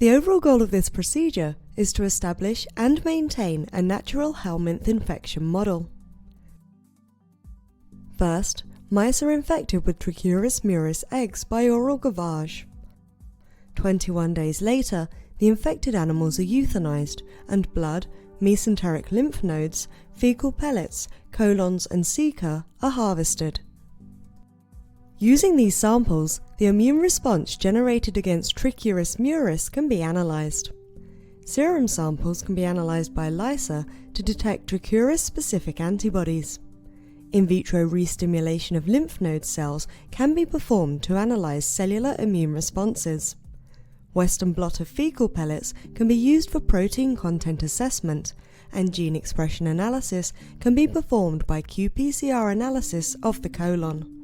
The overall goal of this procedure is to establish and maintain a natural helminth infection model. First, mice are infected with Trichuris muris eggs by oral gavage. 21 days later, the infected animals are euthanized, and blood, mesenteric lymph nodes, fecal pellets, colons and ceca are harvested. Using these samples, the immune response generated against Trichuris muris can be analyzed. Serum samples can be analyzed by ELISA to detect Trichuris-specific antibodies. In vitro restimulation of lymph node cells can be performed to analyze cellular immune responses. Western blot of fecal pellets can be used for protein content assessment, and gene expression analysis can be performed by qPCR analysis of the colon.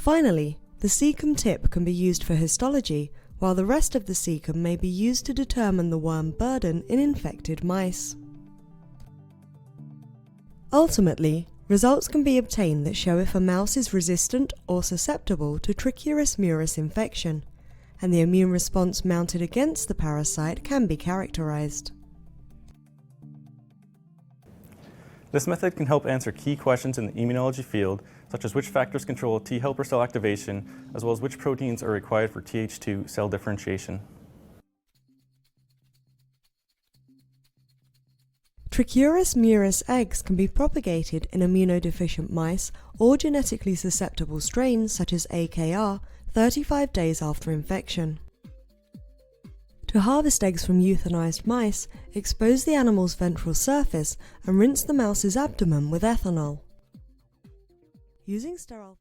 Finally, the cecum tip can be used for histology, while the rest of the cecum may be used to determine the worm burden in infected mice. Ultimately, results can be obtained that show if a mouse is resistant or susceptible to Trichuris muris infection, and the immune response mounted against the parasite can be characterized. This method can help answer key questions in the immunology field, such as which factors control T helper cell activation, as well as which proteins are required for Th2 cell differentiation. Trichuris muris eggs can be propagated in immunodeficient mice or genetically susceptible strains such as AKR 35 days after infection. To harvest eggs from euthanized mice, expose the animal's ventral surface and rinse the mouse's abdomen with ethanol. Using sterile